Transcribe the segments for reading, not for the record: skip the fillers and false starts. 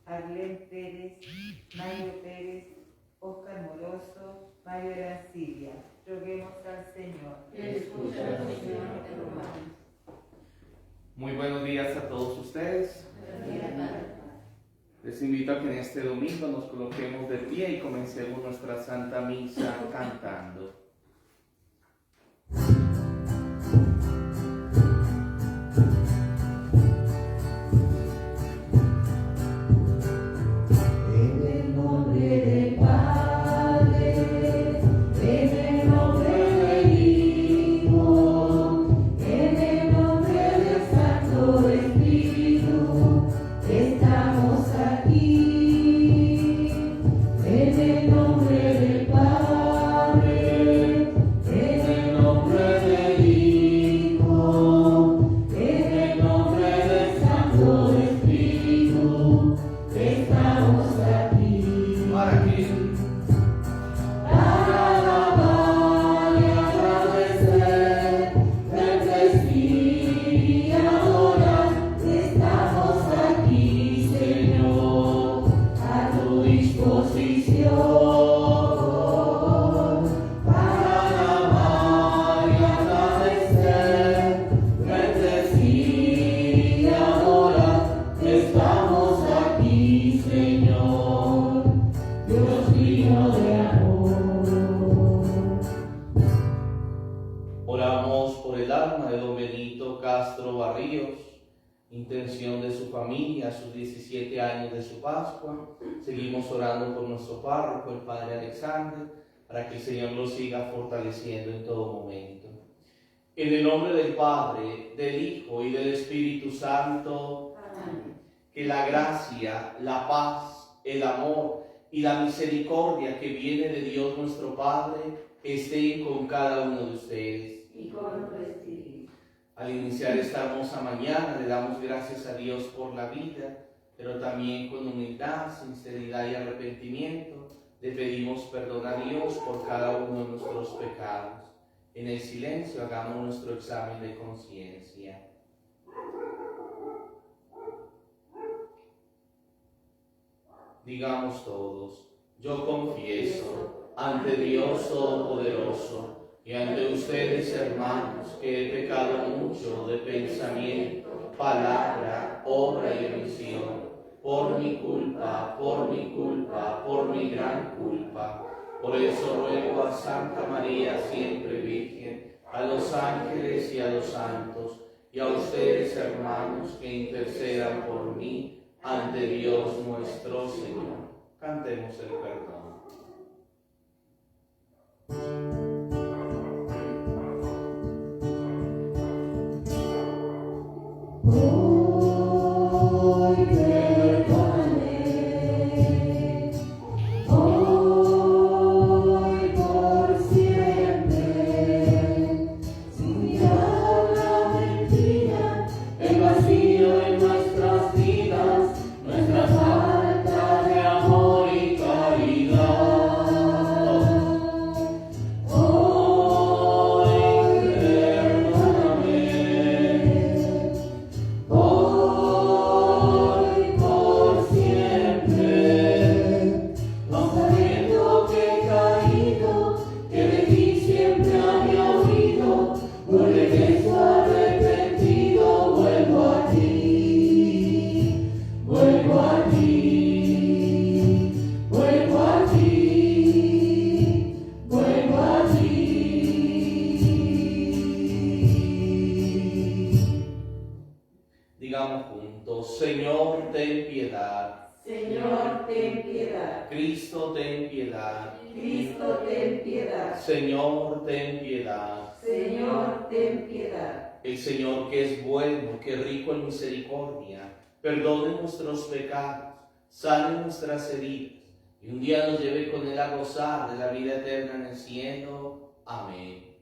Arlén Pérez, Mario Pérez, Óscar Moroso, Mario Arancibia. Roguemos al Señor. Escúchanos, Señor, te rogamos. Muy buenos días a todos ustedes. Les invito a que en este domingo nos coloquemos de pie y comencemos nuestra Santa Misa cantando. Intención de su familia, sus 17 años de su Pascua. Seguimos orando por nuestro párroco, el Padre Alexander, para que el Señor lo siga fortaleciendo en todo momento. En el nombre del Padre, del Hijo y del Espíritu Santo, amén. Que la gracia, la paz, el amor y la misericordia que viene de Dios nuestro Padre estén con cada uno de ustedes. Y con tu espíritu. Al iniciar esta hermosa mañana le damos gracias a Dios por la vida, pero también con humildad, sinceridad y arrepentimiento le pedimos perdón a Dios por cada uno de nuestros pecados. En el silencio hagamos nuestro examen de conciencia. Digamos todos: yo confieso ante Dios Todopoderoso y ante ustedes, hermanos, que he pecado mucho de pensamiento, palabra, obra y omisión, por mi culpa, por mi gran culpa. Por eso ruego a Santa María, siempre Virgen, a los ángeles y a los santos, y a ustedes, hermanos, que intercedan por mí ante Dios nuestro Señor. Cantemos el perdón. Digamos juntos: Señor, ten piedad. Señor, ten piedad. Cristo, ten piedad. Cristo, ten piedad. Señor, ten piedad. Señor, ten piedad. El Señor, que es bueno, que es rico en misericordia, perdone nuestros pecados, sane nuestras heridas, y un día nos lleve con Él a gozar de la vida eterna en el cielo. Amén.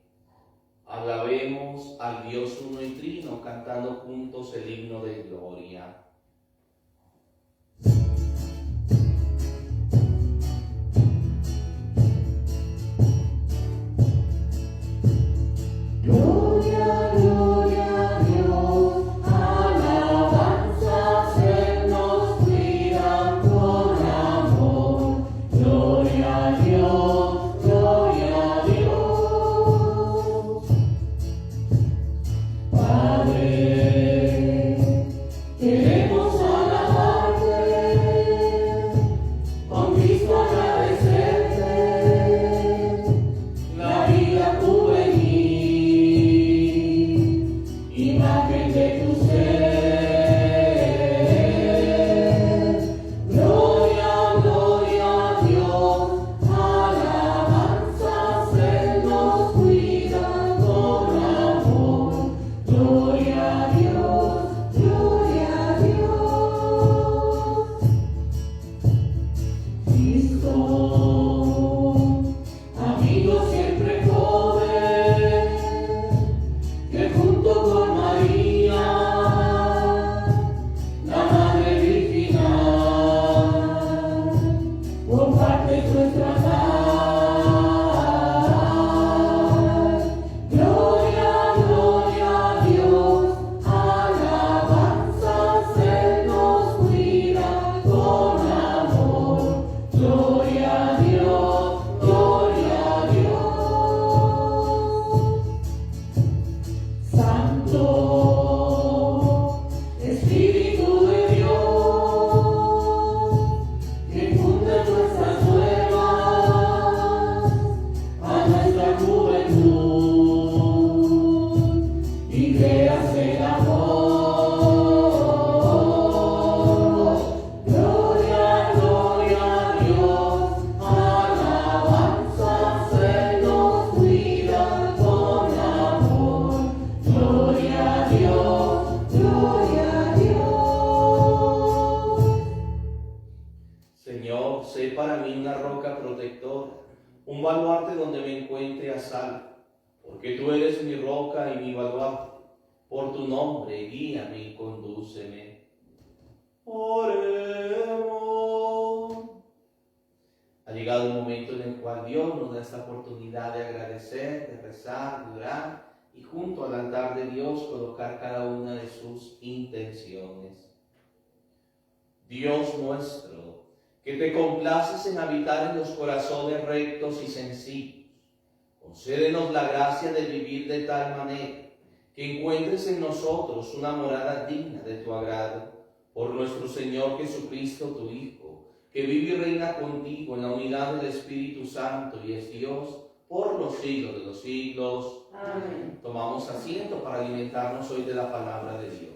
Alabemos al Dios uno y trino, cantando juntos el himno de gloria. Alabanzas Él nos dirá. Señor, sé para mí una roca protectora, un baluarte donde me encuentre a salvo, porque tú eres mi roca y mi baluarte. Por tu nombre, guíame y condúceme. Oremos. Ha llegado el momento en el cual Dios nos da esta oportunidad de agradecer, de rezar, de orar y junto al altar de Dios colocar cada una de sus intenciones. Dios nuestro, que te complaces en habitar en los corazones rectos y sencillos, concédenos la gracia de vivir de tal manera que encuentres en nosotros una morada digna de tu agrado, por nuestro Señor Jesucristo, tu Hijo, que vive y reina contigo en la unidad del Espíritu Santo y es Dios por los siglos de los siglos. Amén. Tomamos asiento para alimentarnos hoy de la palabra de Dios.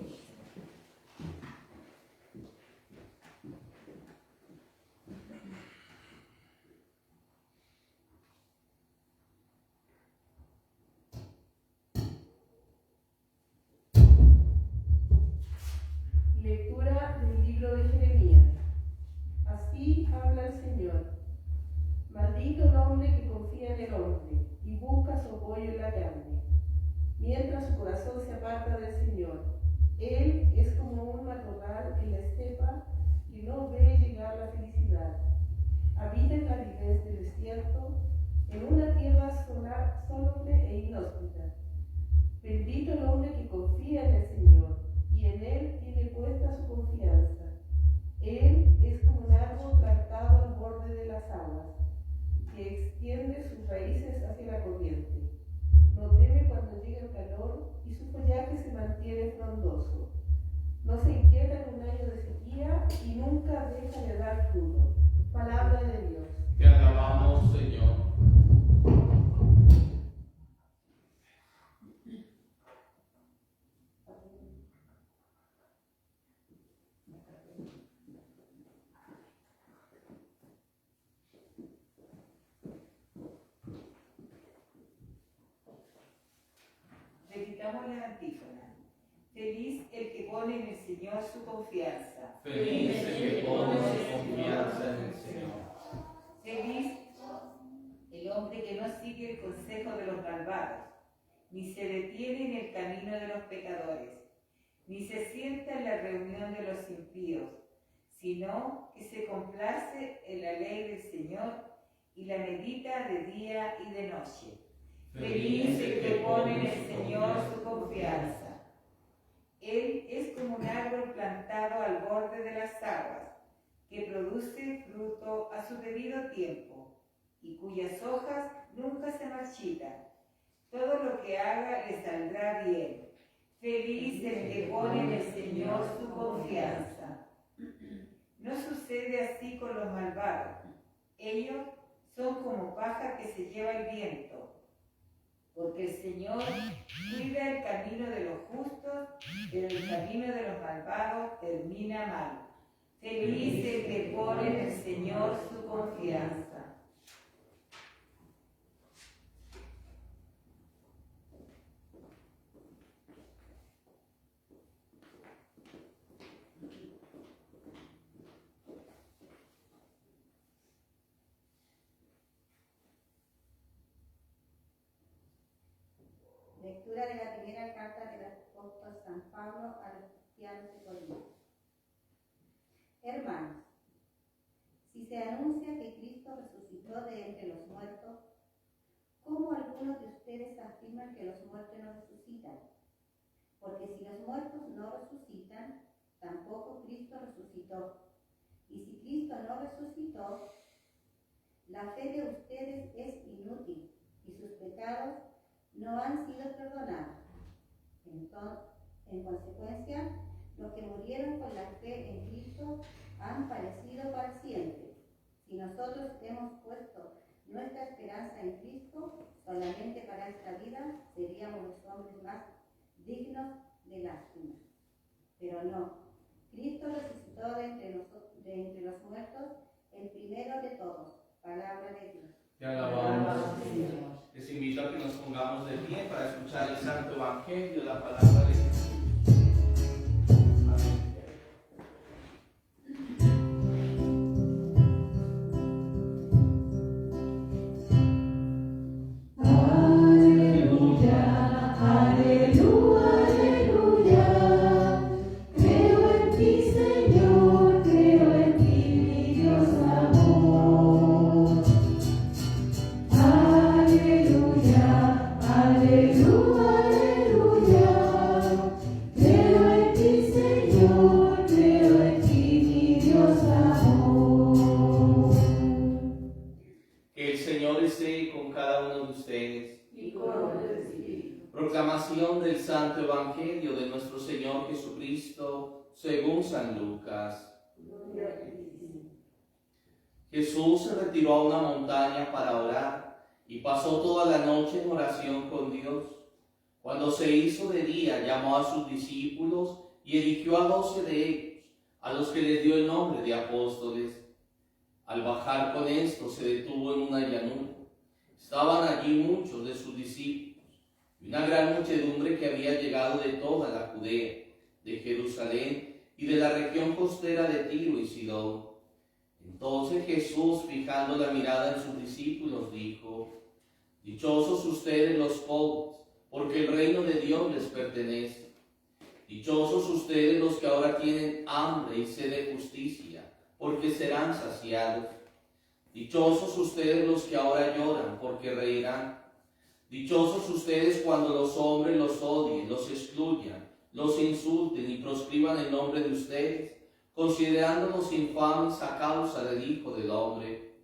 Lectura del libro de Jeremías. Así habla el Señor. Maldito el hombre que confía en el hombre y busca su apoyo en la carne, mientras su corazón se aparta del Señor. Él es como un matorral en la estepa que no ve llegar la felicidad. Habita en la aridez del desierto, en una tierra salobre e inhóspita. Bendito el hombre que confía en el Señor y en Él tiene puesta su confianza. Él es como un árbol plantado al borde de las aguas, que extiende sus raíces hacia la corriente. No teme cuando llega el calor y su follaje se mantiene frondoso. No se inquieta en un año de sequía y nunca deja de dar fruto. Palabra de Dios. Te alabamos, Señor. Repitamos la antífona. Feliz el que pone en el Señor su confianza. Feliz el que pone su confianza en el Señor. Feliz el hombre que no sigue el consejo de los malvados, ni se detiene en el camino de los pecadores, ni se sienta en la reunión de los impíos, sino que se complace en la ley del Señor y la medita de día y de noche. Feliz el que pone en el Señor su confianza. Él es como un árbol plantado al borde de las aguas, que produce fruto a su debido tiempo, y cuyas hojas nunca se marchitan. Todo lo que haga le saldrá bien. Feliz el que pone en el Señor su confianza. No sucede así con los malvados. Ellos son como paja que se lleva el viento. Porque el Señor cuida el camino de los justos, pero el camino de los malvados termina mal. Feliz el que pone en el Señor su confianza. Lectura de la primera carta del apóstol San Pablo a los cristianos de Corinto. Hermanos, si se anuncia que Cristo resucitó de entre los muertos, ¿cómo algunos de ustedes afirman que los muertos no resucitan? Porque si los muertos no resucitan, tampoco Cristo resucitó. Y si Cristo no resucitó, la fe de ustedes es inútil y sus pecados no han sido perdonados. Entonces, en consecuencia, los que murieron con la fe en Cristo han padecido para siempre. Si nosotros hemos puesto nuestra esperanza en Cristo solamente para esta vida, seríamos los hombres más dignos de lástima. Pero no, Cristo resucitó de entre los muertos, el primero de todos. Palabra de Dios. Te alabamos, Señor. Les invito a que nos pongamos de pie para escuchar el Santo Evangelio, la palabra de Dios. Amén. Proclamación del Santo Evangelio de nuestro Señor Jesucristo según San Lucas. Jesús se retiró a una montaña para orar y pasó toda la noche en oración con Dios. Cuando se hizo de día, llamó a sus discípulos y eligió a 12 de ellos, a los que les dio el nombre de apóstoles. Al bajar con esto, se detuvo en una llanura. Estaban allí muchos de sus discípulos y una gran muchedumbre que había llegado de toda la Judea, de Jerusalén y de la región costera de Tiro y Sidón. Entonces Jesús, fijando la mirada en sus discípulos, dijo: Dichosos ustedes los pobres, porque el reino de Dios les pertenece. Dichosos ustedes los que ahora tienen hambre y sed de justicia, porque serán saciados. Dichosos ustedes los que ahora lloran, porque reirán. Dichosos ustedes cuando los hombres los odien, los excluyan, los insulten y proscriban el nombre de ustedes, considerándolos infames a causa del Hijo del Hombre.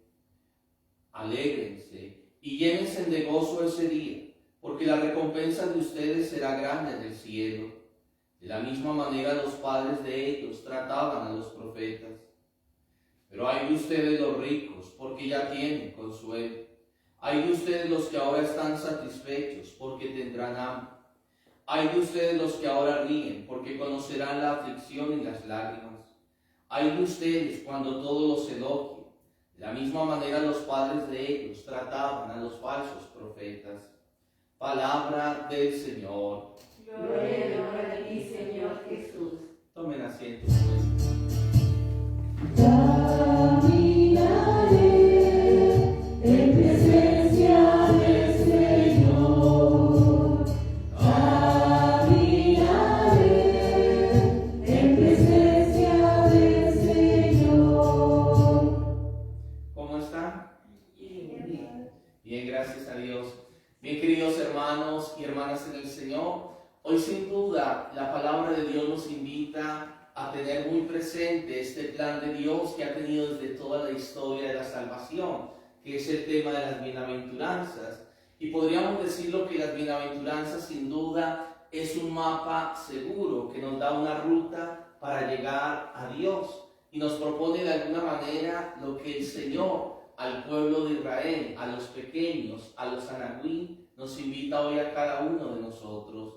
Alégrense y llénense de gozo ese día, porque la recompensa de ustedes será grande en el cielo. De la misma manera los padres de ellos trataban a los profetas. Pero hay de ustedes los ricos, porque ya tienen consuelo. Hay de ustedes los que ahora están satisfechos, porque tendrán hambre. Hay de ustedes los que ahora ríen, porque conocerán la aflicción y las lágrimas. Hay de ustedes cuando todos los elogien. De la misma manera los padres de ellos trataban a los falsos profetas. Palabra del Señor. Gloria a ti, Señor Jesús. Tomen asiento. Caminaré en presencia del Señor. Caminaré en presencia del Señor. ¿Cómo están? Bien, gracias a Dios. Bien, queridos hermanos y hermanas en el Señor, hoy sin duda la palabra de Dios nos invita a tener muy presente este plan de Dios que ha tenido desde toda la historia de la salvación, que es el tema de las bienaventuranzas. Y podríamos decirlo que las bienaventuranzas sin duda es un mapa seguro que nos da una ruta para llegar a Dios y nos propone de alguna manera lo que el Señor al pueblo de Israel, a los pequeños, a los anagüí, nos invita hoy a cada uno de nosotros.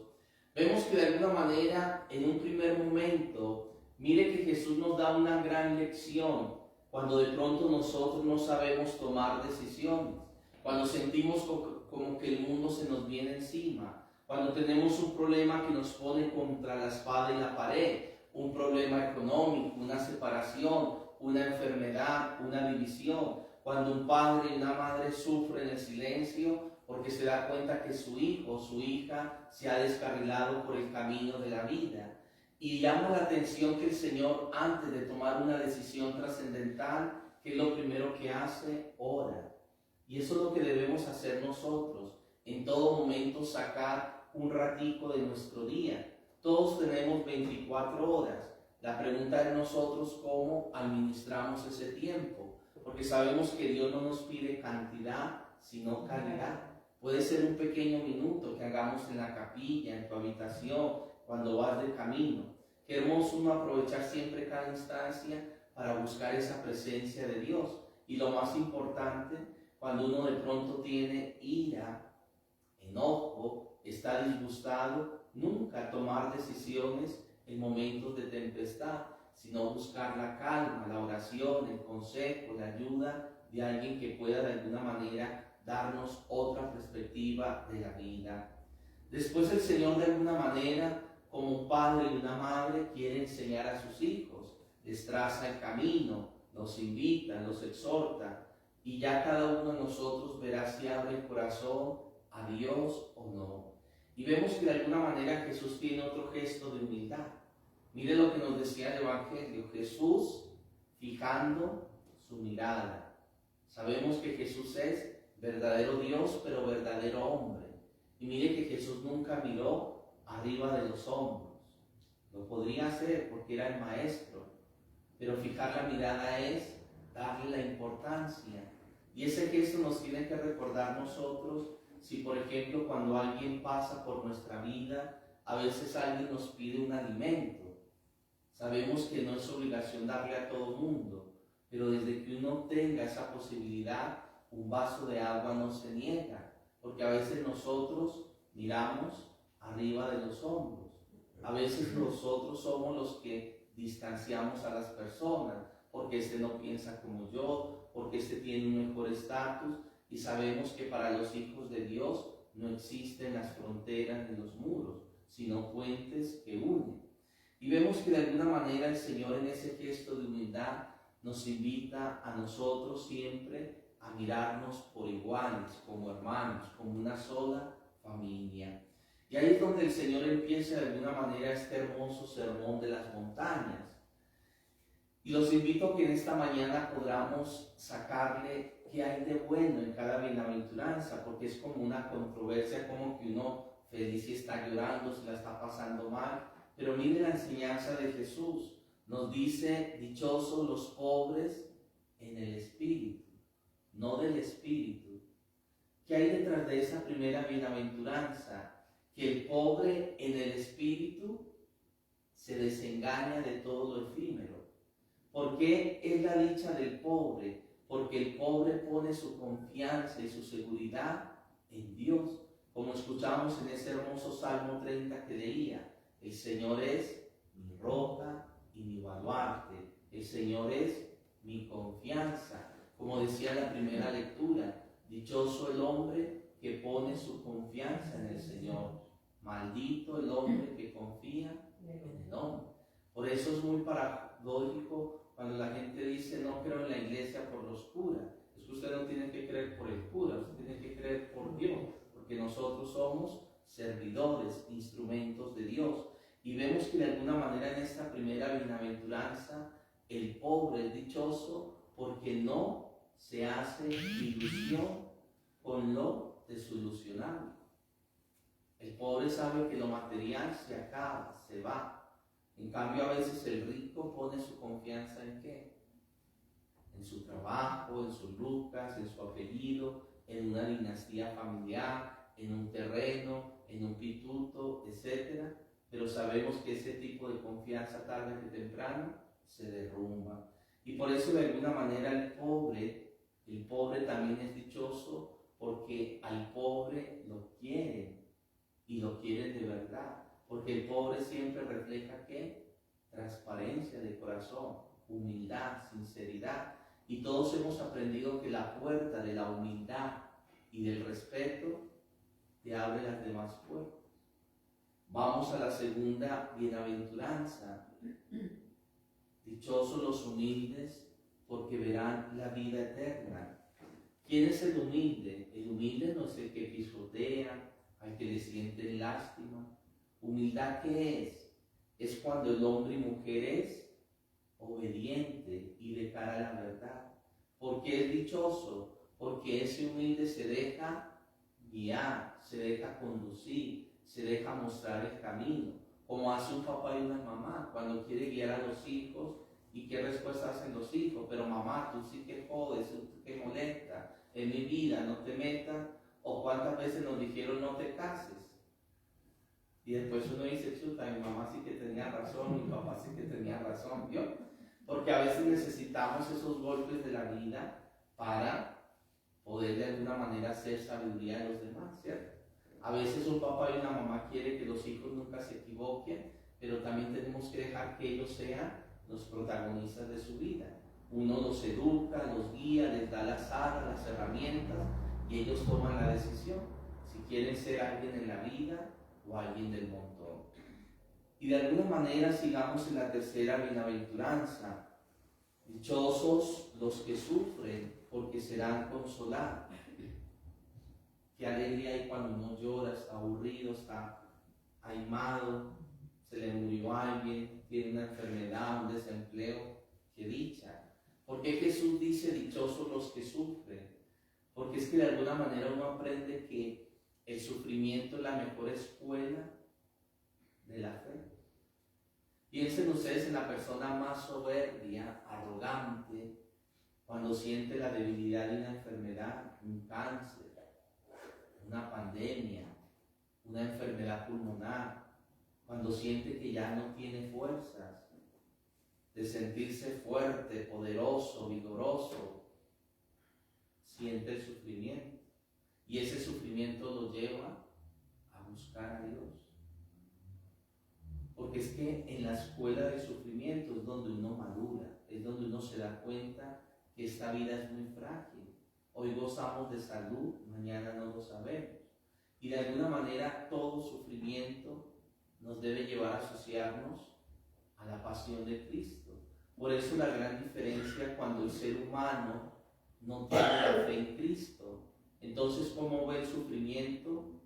Vemos que de alguna manera, en un primer momento, mire que Jesús nos da una gran lección cuando de pronto nosotros no sabemos tomar decisiones, cuando sentimos como que el mundo se nos viene encima, cuando tenemos un problema que nos pone contra la espada y la pared, un problema económico, una separación, una enfermedad, una división, cuando un padre y una madre sufren el silencio porque se da cuenta que su hijo o su hija se ha descarrilado por el camino de la vida. Y llama la atención que el Señor, antes de tomar una decisión trascendental, que es lo primero que hace, ora. Y eso es lo que debemos hacer nosotros, en todo momento sacar un ratico de nuestro día. Todos tenemos 24 horas. La pregunta es nosotros cómo administramos ese tiempo, porque sabemos que Dios no nos pide cantidad, sino calidad. Puede ser un pequeño minuto que hagamos en la capilla, en tu habitación, cuando vas de camino. Qué hermoso uno aprovechar siempre cada instancia para buscar esa presencia de Dios. Y lo más importante, cuando uno de pronto tiene ira, enojo, está disgustado, nunca tomar decisiones en momentos de tempestad, sino buscar la calma, la oración, el consejo, la ayuda de alguien que pueda de alguna manera darnos otra perspectiva de la vida. Después el Señor de alguna manera, como un padre y una madre, quiere enseñar a sus hijos, les traza el camino, los invita, los exhorta, y ya cada uno de nosotros verá si abre el corazón a Dios o no. Y vemos que de alguna manera Jesús tiene otro gesto de humildad. Mire lo que nos decía el Evangelio, Jesús fijando su mirada. Sabemos que Jesús es verdadero Dios, pero verdadero hombre. Y mire que Jesús nunca miró arriba de los hombros. Lo podría hacer porque era el maestro, pero fijar la mirada es darle la importancia. Y ese gesto nos tiene que recordar nosotros si por ejemplo cuando alguien pasa por nuestra vida, a veces alguien nos pide un alimento. Sabemos que no es obligación darle a todo mundo, pero desde que uno tenga esa posibilidad, un vaso de agua no se niega, porque a veces nosotros miramos arriba de los hombros. A veces nosotros somos los que distanciamos a las personas, porque este no piensa como yo, porque este tiene un mejor estatus, y sabemos que para los hijos de Dios no existen las fronteras ni los muros, sino puentes que unen. Y vemos que de alguna manera el Señor en ese gesto de humildad nos invita a nosotros siempre a mirarnos por iguales, como hermanos, como una sola familia. Y ahí es donde el Señor empieza de alguna manera este hermoso sermón de las montañas. Y los invito a que en esta mañana podamos sacarle qué hay de bueno en cada bienaventuranza, porque es como una controversia, como que uno feliz y está llorando, se la está pasando mal. Pero mire la enseñanza de Jesús. Nos dice, dichosos los pobres en el espíritu, no del espíritu. ¿Qué hay detrás de esa primera bienaventuranza? Que el pobre en el espíritu se desengaña de todo lo efímero. ¿Por qué es la dicha del pobre? Porque el pobre pone su confianza y su seguridad en Dios. Como escuchamos en ese hermoso Salmo 30 que leía, el Señor es mi roca y mi baluarte. El Señor es mi confianza. Como decía la primera lectura, dichoso el hombre que pone su confianza en el Señor. Maldito el hombre que confía en el hombre. Por eso es muy paradójico cuando la gente dice no creo en la iglesia por los curas. Es que usted no tiene que creer por el cura, usted tiene que creer por Dios, porque nosotros somos servidores, instrumentos de Dios. Y vemos que de alguna manera en esta primera bienaventuranza el pobre es dichoso porque no se hace ilusión con lo desilusionable. El pobre sabe que lo material se acaba, se va. En cambio, a veces el rico pone su confianza ¿en qué? En su trabajo, en sus lucas, en su apellido, en una dinastía familiar, en un terreno, en un pituto, etc. Pero sabemos que ese tipo de confianza tarde que temprano se derrumba. Y por eso de alguna manera el pobre también es dichoso porque al pobre lo quieren y lo quieren de verdad. Porque el pobre siempre refleja ¿qué? Transparencia de corazón, humildad, sinceridad. Y todos hemos aprendido que la puerta de la humildad y del respeto te abre las demás puertas. Vamos a la segunda bienaventuranza. Dichosos los humildes, porque verán la vida eterna. ¿Quién es el humilde? El humilde no es el que pisotea, al que le sienten lástima. ¿Humildad qué es? Es cuando el hombre y mujer es obediente y de cara a la verdad. ¿Por qué es dichoso? Porque ese humilde se deja guiar, se deja conducir, se deja mostrar el camino, como hace un papá y una mamá cuando quiere guiar a los hijos. ¿Y qué respuesta hacen los hijos? Pero mamá, tú sí que jodes, tú que molesta, en mi vida no te metas. O cuántas veces nos dijeron no te cases. Y después uno dice, chuta, mi mamá sí que tenía razón, mi papá sí que tenía razón, ¿vio? Porque a veces necesitamos esos golpes de la vida para poder de alguna manera hacer sabiduría de los demás, ¿cierto? A veces un papá y una mamá quieren que los hijos nunca se equivoquen, pero también tenemos que dejar que ellos sean los protagonistas de su vida. Uno los educa, los guía, les da las alas, las herramientas, y ellos toman la decisión si quieren ser alguien en la vida o alguien del montón. Y de alguna manera sigamos en la tercera bienaventuranza. Dichosos los que sufren, porque serán consolados. Qué alegría hay cuando uno llora, está aburrido, está aimado, se le murió alguien, tiene una enfermedad, un desempleo. Qué dicha. ¿Por qué Jesús dice dichosos los que sufren? Porque es que de alguna manera uno aprende que el sufrimiento es la mejor escuela de la fe. Piensen ustedes en la persona más soberbia, arrogante, cuando siente la debilidad de una enfermedad, un cáncer, una pandemia, una enfermedad pulmonar, cuando siente que ya no tiene fuerzas de sentirse fuerte, poderoso, vigoroso, siente el sufrimiento. Y ese sufrimiento lo lleva a buscar a Dios. Porque es que en la escuela del sufrimiento es donde uno madura, es donde uno se da cuenta que esta vida es muy frágil. Hoy gozamos de salud, mañana no lo sabemos. Y de alguna manera todo sufrimiento nos debe llevar a asociarnos a la pasión de Cristo. Por eso la gran diferencia cuando el ser humano no tiene la fe en Cristo. Entonces, ¿cómo ve el sufrimiento?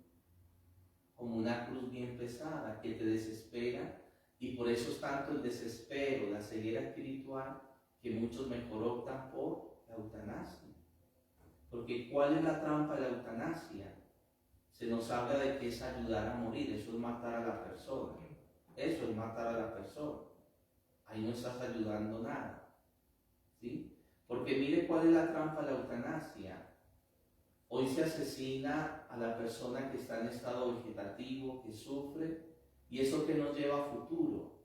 Como una cruz bien pesada que te desespera, y por eso es tanto el desespero, la ceguera espiritual, que muchos mejor optan por la eutanasia. Porque ¿cuál es la trampa de la eutanasia? Se nos habla de que es ayudar a morir, eso es matar a la persona. Eso es matar a la persona. Ahí no estás ayudando nada. ¿Sí? Porque mire cuál es la trampa de la eutanasia. Hoy se asesina a la persona que está en estado vegetativo, que sufre, y eso que nos lleva a futuro,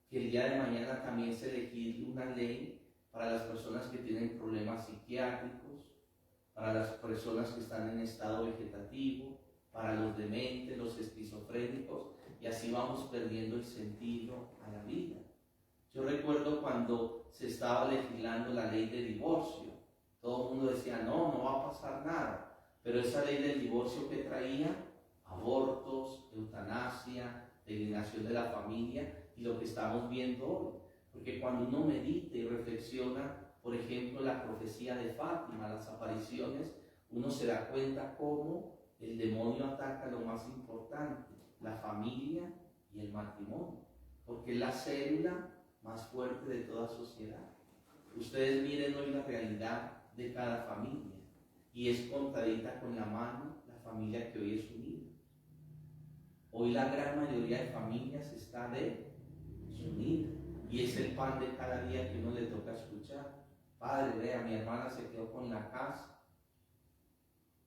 que el día de mañana también se legisle una ley para las personas que tienen problemas psiquiátricos, para las personas que están en estado vegetativo, para los dementes, los esquizofrénicos, y así vamos perdiendo el sentido a la vida. Yo recuerdo cuando se estaba legislando la ley de divorcio, todo el mundo decía, no va a pasar nada, pero esa ley del divorcio que traía, abortos, eutanasia, eliminación de la familia, y lo que estamos viendo hoy. Porque cuando uno medita y reflexiona, por ejemplo, la profecía de Fátima, las apariciones, uno se da cuenta cómo el demonio ataca lo más importante, la familia y el matrimonio, porque es la célula más fuerte de toda sociedad. Ustedes miren hoy la realidad de cada familia, y es contadita con la mano la familia que hoy es unida. Hoy la gran mayoría de familias está desunida, y es el pan de cada día que uno le toca escuchar. Padre, vea, mi hermana se quedó con la casa,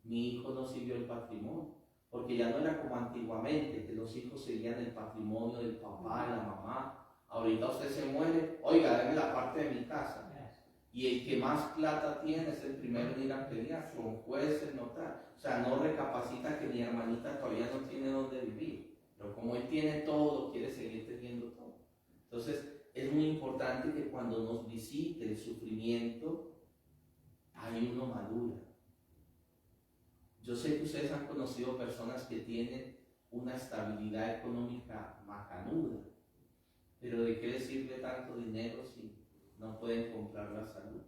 mi hijo no siguió el patrimonio, porque ya no era como antiguamente, que los hijos seguían el patrimonio del papá y la mamá. Ahorita usted se muere, oiga, deme la parte de mi casa. Y el que más plata tiene es el primero en ir a pelear con jueces, notario. O sea, no recapacita que mi hermanita todavía no tiene dónde vivir. Pero como él tiene todo, quiere seguir teniendo todo. Entonces, es muy importante que cuando nos visite el sufrimiento, ahí uno madura. Yo sé que ustedes han conocido personas que tienen una estabilidad económica macanuda, pero ¿de qué les sirve tanto dinero si no pueden comprar la salud?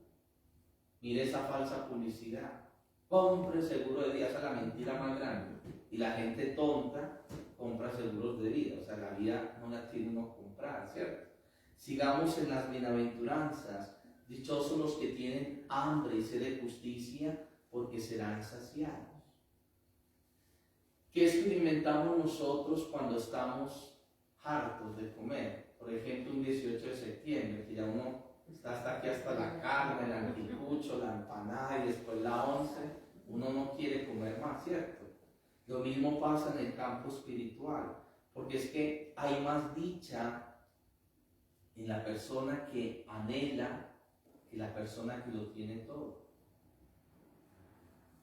Mire esa falsa publicidad. Compre seguro de vida, esa es la mentira más grande. Y la gente tonta compra seguros de vida. O sea, la vida no la tiene uno comprada, ¿cierto? Sigamos en las bienaventuranzas. Dichosos los que tienen hambre y sed de justicia, porque serán saciados. ¿Qué experimentamos nosotros cuando estamos hartos de comer? Por ejemplo, un 18 de septiembre, que ya uno está hasta aquí, hasta la carne, el anticucho, la empanada, y después la 11, uno no quiere comer más, ¿cierto? Lo mismo pasa en el campo espiritual, porque es que hay más dicha en la persona que anhela que la persona que lo tiene todo.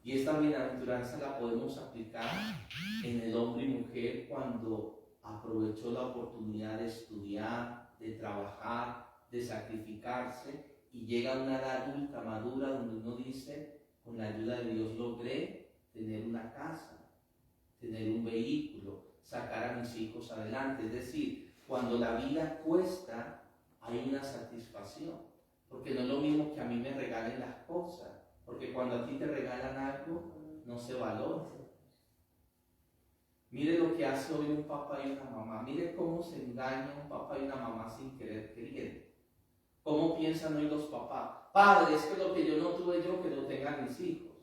Y esta bienaventuranza la podemos aplicar en el hombre y mujer cuando aprovechó la oportunidad de estudiar, de trabajar, de sacrificarse, y llega a una edad adulta, madura, donde uno dice, con la ayuda de Dios logré tener una casa, tener un vehículo, sacar a mis hijos adelante. Es decir, cuando la vida cuesta, hay una satisfacción, porque no es lo mismo que a mí me regalen las cosas, porque cuando a ti te regalan algo, no se valora. Mire lo que hace hoy un papá y una mamá. Mire cómo se engaña un papá y una mamá sin querer queriendo. ¿Cómo piensan hoy los papás? Padre, es que lo que yo no tuve yo, que lo tengan mis hijos.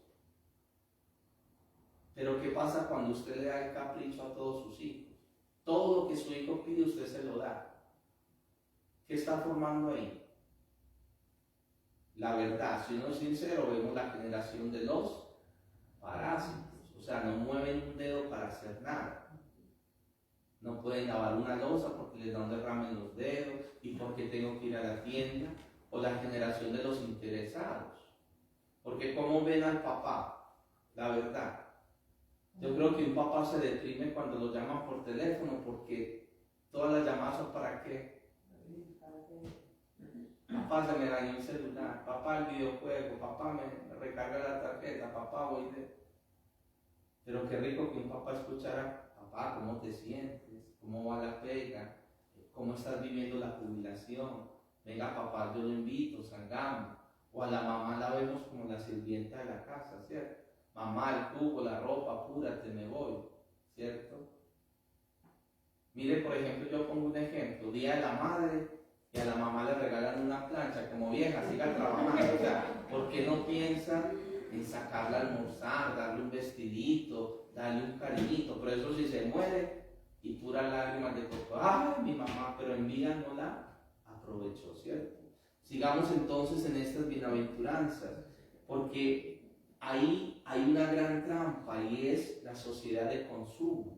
Pero ¿qué pasa cuando usted le da el capricho a todos sus hijos? Todo lo que su hijo pide, usted se lo da. ¿Qué está formando ahí? La verdad, si uno es sincero, vemos la generación de los parásitos. O sea, no mueven un dedo para hacer nada. No pueden lavar una loza porque les da un derrame en los dedos y porque tengo que ir a la tienda. O la generación de los interesados. Porque ¿cómo ven al papá? La verdad. Yo creo que un papá se deprime cuando lo llaman por teléfono porque todas las llamadas son ¿para qué? Papá, se me dañó el celular, papá, el videojuego, papá, me recarga la tarjeta, papá, voy de... Pero qué rico que un papá escuchara, papá, ¿cómo te sientes? ¿Cómo va la pega? ¿Cómo estás viviendo la jubilación? Venga, papá, yo lo invito, salgamos. O a la mamá la vemos como la sirvienta de la casa, ¿cierto? Mamá, el cubo, la ropa, apúrate, me voy, ¿cierto? Mire, por ejemplo, yo pongo un ejemplo, Día de la Madre, y a la mamá le regalan una plancha, como vieja, siga trabajando, o sea, ¿por qué no piensa en sacarla a almorzar, darle un vestidito, darle un cariñito? Pero eso sí se muere, y puras lágrimas de coco, ¡ay, mi mamá! Pero en vida no la aprovechó, ¿cierto? Sigamos entonces en estas bienaventuranzas, porque ahí hay una gran trampa y es la sociedad de consumo.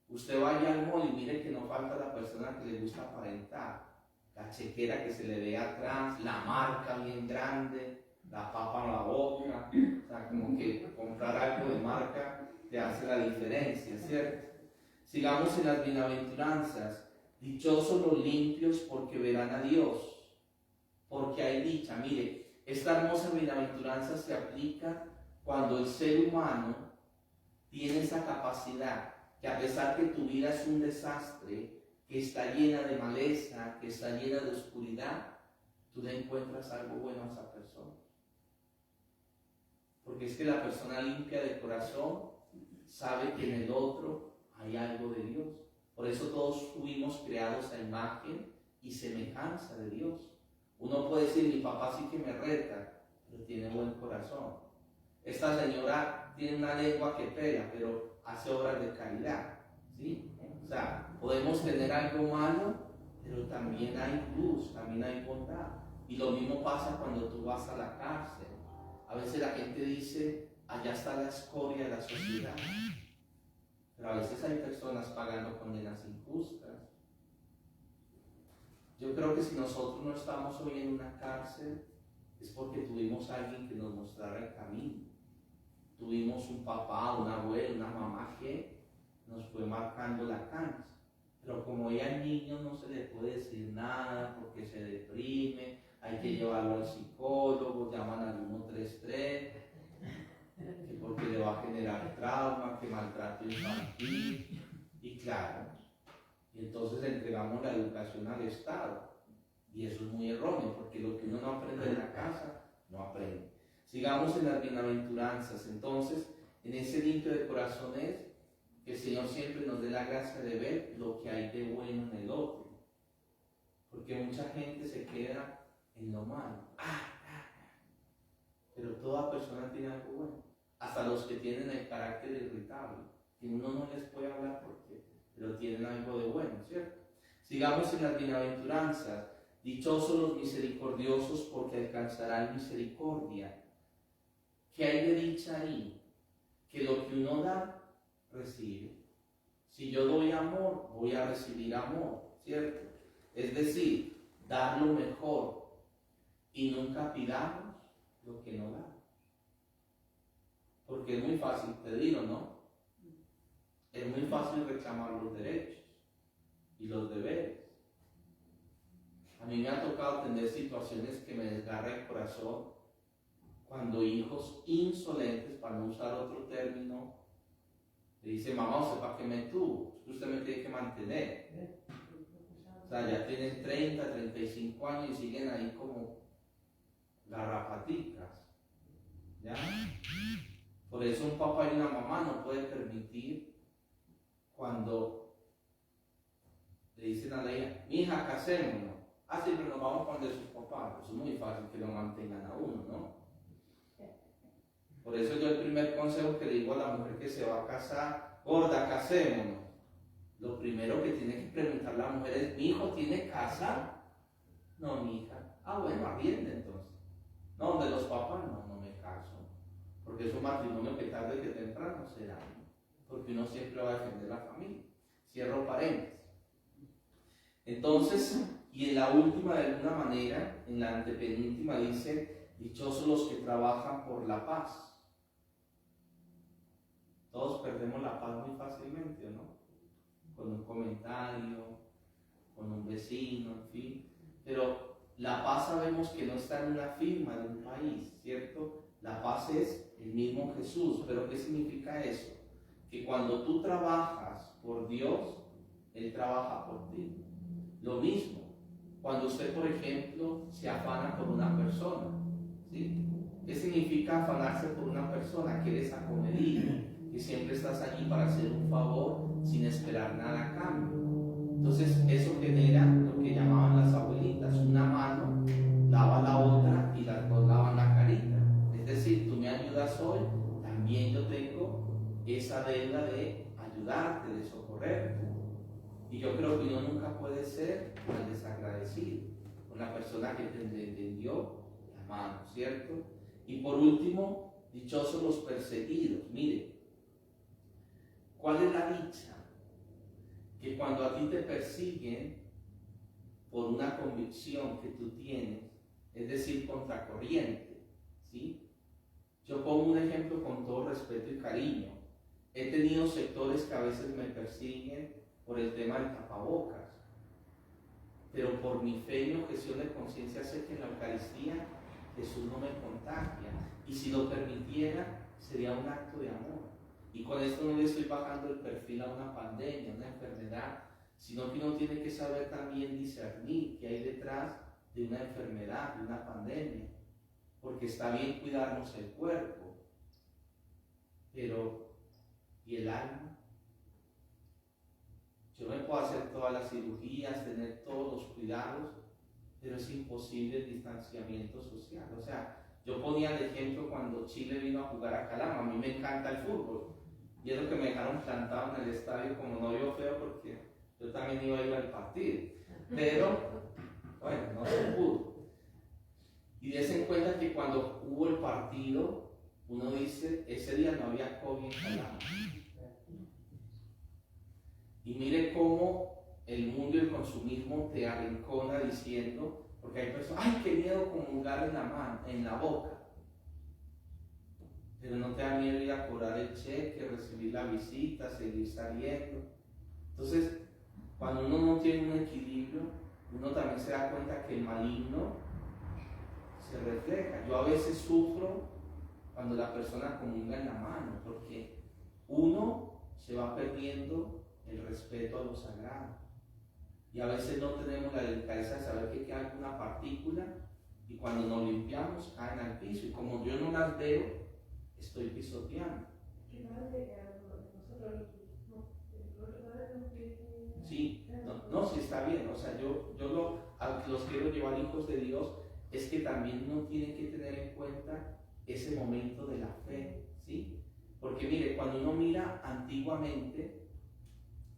Usted vaya al mall y mire que no falta la persona que le gusta aparentar, la chequera que se le ve atrás, la marca bien grande, la papa en la boca, o sea, como que comprar algo de marca te hace la diferencia, ¿cierto? Sigamos en las bienaventuranzas. Dichosos los limpios porque verán a Dios, porque hay dicha. Mire, esta hermosa bienaventuranza se aplica cuando el ser humano tiene esa capacidad, que a pesar que tu vida es un desastre, que está llena de maleza, que está llena de oscuridad, tú le encuentras algo bueno a esa persona. Porque es que la persona limpia de corazón sabe que en el otro hay algo de Dios. Por eso todos fuimos creados a imagen y semejanza de Dios. Uno puede decir, mi papá sí que me reta, pero tiene buen corazón. Esta señora tiene una lengua que pela, pero hace obras de caridad, ¿sí? O sea, podemos tener algo malo, pero también hay luz, también hay bondad. Y lo mismo pasa cuando tú vas a la cárcel. A veces la gente dice, allá está la escoria de la sociedad. Pero a veces hay personas pagando condenas injustas. Yo creo que si nosotros no estamos hoy en una cárcel, es porque tuvimos a alguien que nos mostrara el camino. Tuvimos un papá, un abuelo, una mamá que nos fue marcando la cancha. Pero como ella es niño, no se le puede decir nada porque se deprime, hay que llevarlo al psicólogo, llaman al 133, que porque le va a generar trauma, que maltrato infantil, y claro, y entonces entregamos la educación al Estado, y eso es muy erróneo, porque lo que uno no aprende en la casa, no aprende. Sigamos en las bienaventuranzas, entonces, en ese limpio de corazones, que el Señor siempre nos dé la gracia de ver lo que hay de bueno en el otro, porque mucha gente se queda en lo malo, pero toda persona tiene algo bueno, hasta los que tienen el carácter irritable, que uno no les puede hablar porque, pero tienen algo de bueno, ¿cierto? Sigamos en las bienaventuranzas. Dichosos los misericordiosos porque alcanzarán misericordia. ¿Qué hay de dicha ahí? Que lo que uno da, recibe. Si yo doy amor, voy a recibir amor, ¿cierto? Es decir, dar lo mejor y nunca pidamos lo que no damos. Porque es muy fácil pedir, ¿o no? Es muy fácil reclamar los derechos y los deberes. A mí me ha tocado tener situaciones que me desgarra el corazón cuando hijos insolentes, para no usar otro término, le dicen, mamá, ¿usted para qué me tuvo? Usted me tiene que mantener. O sea, ya tienen 30, 35 años y siguen ahí como garrapaticas. ¿Ya? Por eso un papá y una mamá no pueden permitir cuando le dicen a la hija, mi hija, casémonos. Ah, sí, pero nos vamos con de sus papás. Pues es muy fácil que lo mantengan a uno, ¿no? Por eso yo el primer consejo que le digo a la mujer que se va a casar, gorda, casémonos. Lo primero que tiene que preguntar la mujer es, ¿mi hijo tiene casa? No, mi hija. Ah, bueno, arriende entonces. No, de los papás, no me caso. porque es un matrimonio que tarde que temprano será, ¿no? Porque uno siempre va a defender la familia. Cierro paréntesis. Entonces, y en la última, de alguna manera, en la antepenúltima dice, dichosos los que trabajan por la paz. Todos perdemos la paz muy fácilmente, ¿no? Con un comentario, con un vecino, en fin. Pero la paz sabemos que no está en una firma de un país, ¿cierto? La paz es el mismo Jesús. ¿Pero qué significa eso? Que cuando tú trabajas por Dios, Él trabaja por ti. Lo mismo, cuando usted, por ejemplo, se afana por una persona, ¿sí? ¿Qué significa afanarse por una persona? Que eres acomedido, que siempre estás allí para hacer un favor sin esperar nada a cambio. Entonces, eso genera lo que llamaban las abuelitas, una mano lava la otra y las dos lavan la carita. Es decir, tú me ayudas hoy, también yo tengo esa deuda de ayudarte, de socorrerte. Y yo creo que uno nunca puede ser mal desagradecido con la persona que te tendió la mano, ¿cierto? Y por último, dichosos los perseguidos. Mire, ¿cuál es la dicha? Que cuando a ti te persiguen por una convicción que tú tienes, es decir, contracorriente, ¿sí? Yo pongo un ejemplo con todo respeto y cariño. He tenido sectores que a veces me persiguen por el tema del tapabocas, pero por mi fe y mi objeción de conciencia sé que en la Eucaristía Jesús no me contagia, y si lo permitiera sería un acto de amor. Y con esto no le estoy bajando el perfil a una pandemia, a una enfermedad, sino que uno tiene que saber también discernir qué hay detrás de una enfermedad, de una pandemia, porque está bien cuidarnos el cuerpo, pero ¿y el alma? Yo me puedo hacer todas las cirugías, tener todos los cuidados, pero es imposible el distanciamiento social. O sea, yo ponía el ejemplo cuando Chile vino a jugar a Calama. A mí me encanta el fútbol, y es lo que me dejaron plantado en el estadio como novio feo, porque yo también iba a ir al partido, pero bueno, no se pudo. Y des en cuenta que cuando hubo el partido, uno dice, ese día no había COVID en Calama. Y mire cómo el mundo y el consumismo te arrincona diciendo, porque hay personas, ¡ay, qué miedo comulgar en la mano, en la boca! Pero no te da miedo ir a cobrar el cheque, recibir la visita, seguir saliendo. Entonces, cuando uno no tiene un equilibrio, uno también se da cuenta que el maligno se refleja. Yo a veces sufro cuando la persona comulga en la mano, porque uno se va perdiendo el respeto a lo sagrado. Y a veces no tenemos la delicadeza de saber que queda alguna partícula, y cuando nos limpiamos caen al piso, y como yo no las veo, estoy pisoteando. Sí, no, sí está bien. O sea, a los quiero llevar hijos de Dios, es que también uno tiene que tener en cuenta ese momento de la fe, ¿sí? Porque mire, cuando uno mira antiguamente,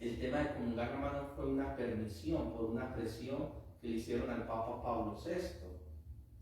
el tema de comulgar la mano fue una permisión por una presión que le hicieron al Papa Pablo VI,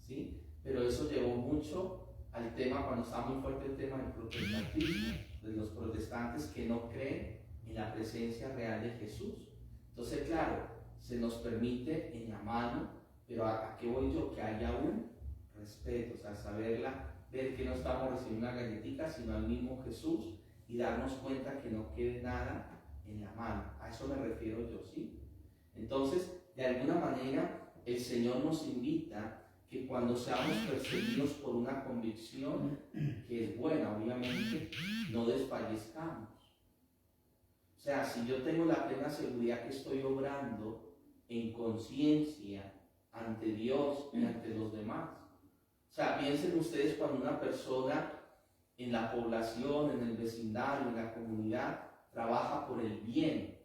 ¿sí? Pero eso llevó mucho al tema, cuando estaba muy fuerte el tema del protestantismo, de los protestantes que no creen en la presencia real de Jesús. Entonces, claro, se nos permite en la mano, pero ¿a qué voy yo? Que haya un respeto, o sea, ver que no estamos recibiendo una galletita, sino al mismo Jesús, y darnos cuenta que no quede nada en la mano. A eso me refiero yo, ¿sí? Entonces, de alguna manera, el Señor nos invita que cuando seamos perseguidos por una convicción que es buena, obviamente, no desfallezcamos. O sea, si yo tengo la plena seguridad que estoy obrando en conciencia ante Dios y ante los demás. O sea, piensen ustedes cuando una persona en la población, en el vecindario, en la comunidad, trabaja por el bien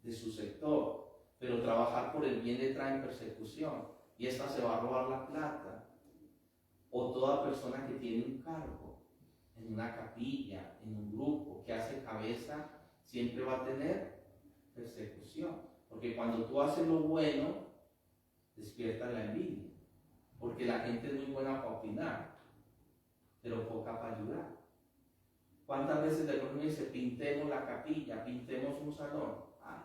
de su sector, pero trabajar por el bien le trae persecución, y esta se va a robar la plata. O toda persona que tiene un cargo en una capilla, en un grupo, que hace cabeza, siempre va a tener persecución, porque cuando tú haces lo bueno, despierta la envidia, porque la gente es muy buena para opinar, pero poca para ayudar. ¿Cuántas veces de pronto dice, pintemos la capilla, pintemos un salón? Ay.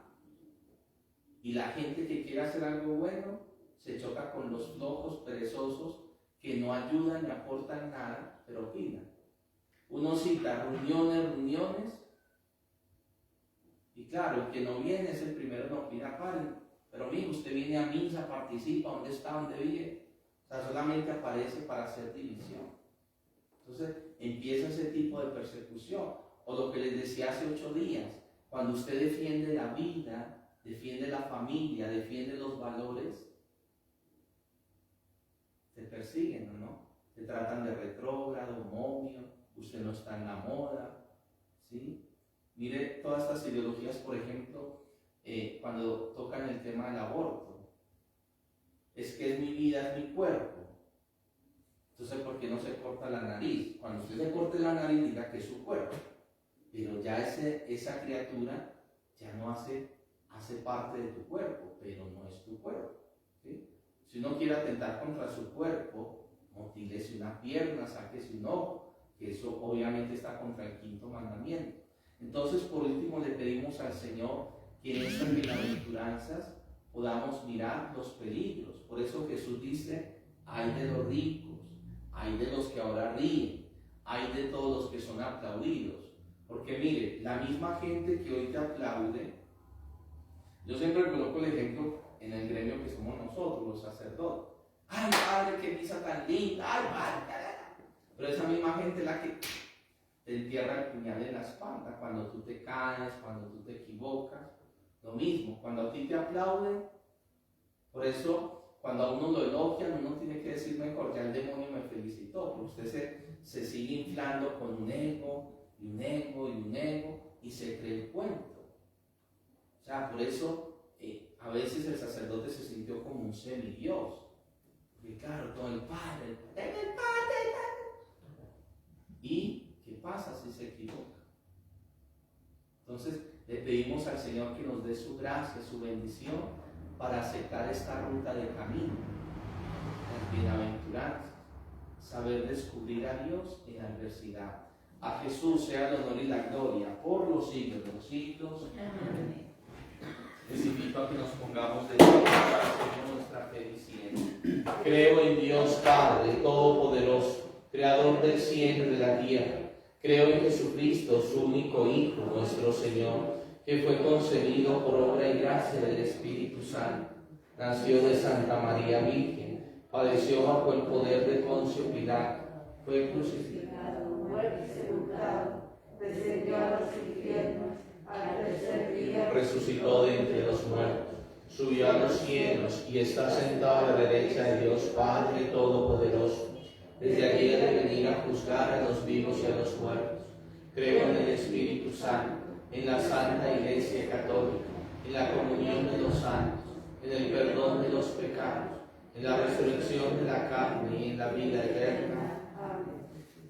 Y la gente que quiere hacer algo bueno se choca con los flojos, perezosos, que no ayudan ni aportan nada, pero opinan. Uno cita reuniones, y claro, el que no viene es el primero en opinar, paren. Pero amigo, usted viene a misa, participa, ¿dónde está? ¿Dónde vive? O sea, solamente aparece para hacer división. Entonces empieza ese tipo de persecución. O lo que les decía hace 8 días, cuando usted defiende la vida, defiende la familia, defiende los valores, te persiguen, ¿o no? Te tratan de retrógrado, momio, usted no está en la moda, ¿sí? Mire todas estas ideologías, por ejemplo, cuando tocan el tema del aborto. Es que es mi vida, es mi cuerpo. Entonces, ¿por qué no se corta la nariz? Cuando usted se corte la nariz, diga que es su cuerpo. Pero ya esa criatura ya no hace parte de tu cuerpo, pero no es tu cuerpo, ¿sí? Si uno quiere atentar contra su cuerpo, mutílese una pierna, sáquese un ojo, que eso obviamente está contra el 5.º mandamiento. Entonces, por último, le pedimos al Señor que en estas bienaventuranzas podamos mirar los peligros. Por eso Jesús dice, ay de los ricos, ay de los que ahora ríen, ay de todos los que son aplaudidos. Porque mire, la misma gente que hoy te aplaude, yo siempre coloco el ejemplo en el gremio que somos nosotros, los sacerdotes. Ay, padre, qué misa tan linda, ay, padre. Pero esa misma gente es la que te entierra el puñal en la espalda cuando tú te caes, cuando tú te equivocas. Lo mismo, cuando a ti te aplauden, por eso cuando a uno lo elogian, uno tiene que decir mejor, ya el demonio me felicitó, porque usted se sigue inflando con un ego, y un ego, y un ego, y se cree el cuento. O sea, por eso a veces el sacerdote se sintió como un semidios. Porque claro, todo el Padre. ¿Y qué pasa si se equivoca? Entonces le pedimos al Señor que nos dé su gracia, su bendición para aceptar esta ruta de camino, las bienaventuranzas, saber descubrir a Dios en la adversidad. A Jesús sea el honor y la gloria por los siglos de los siglos. Amén. Les invito a que nos pongamos de pie para hacer nuestra fe diciendo: creo en Dios Padre Todopoderoso, Creador del cielo y de la tierra. Creo en Jesucristo, su único Hijo, nuestro Señor, que fue concebido por obra y gracia del Espíritu Santo. Nació de Santa María Virgen, padeció bajo el poder de Poncio Pilato, fue crucificado, muerto y sepultado, descendió a los infiernos, al tercer día resucitó de entre los muertos, subió a los cielos y está sentado a la derecha de Dios Padre Todopoderoso. Desde allí ha de venir a juzgar a los vivos y a los muertos. Creo en el Espíritu Santo, en la Santa Iglesia Católica, en la comunión de los santos, en el perdón de los pecados, en la resurrección de la carne y en la vida eterna.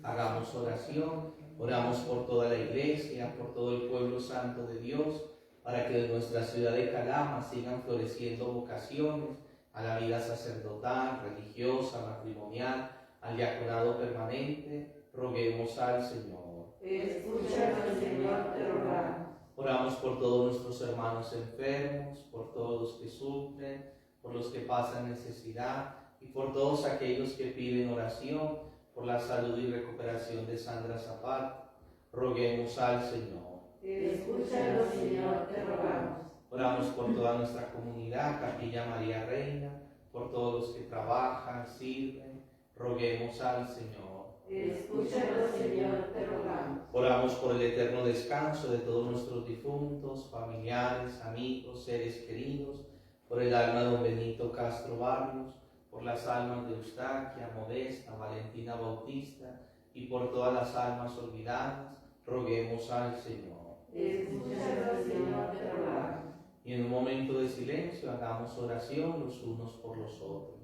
Hagamos oración, oramos por toda la Iglesia, por todo el pueblo santo de Dios, para que de nuestra ciudad de Calama sigan floreciendo vocaciones a la vida sacerdotal, religiosa, matrimonial, al diaconado permanente. Roguemos al Señor. Escúchanos, Señor, te rogamos. Oramos por todos nuestros hermanos enfermos, por todos los que sufren, por los que pasan necesidad y por todos aquellos que piden oración por la salud y recuperación de Sandra Zapata. Roguemos al Señor. Escúchanos, Señor, te rogamos. Oramos por toda nuestra comunidad, Capilla María Reina, por todos los que trabajan, sirven. Roguemos al Señor. Escúchanos, Señor, te rogamos. Oramos por el eterno descanso de todos nuestros difuntos, familiares, amigos, seres queridos, por el alma de don Benito Castro Barrios, por las almas de Eustaquia, Modesta, Valentina Bautista y por todas las almas olvidadas. Roguemos al Señor. Escúchanos, Señor, te rogamos. Y en un momento de silencio hagamos oración los unos por los otros.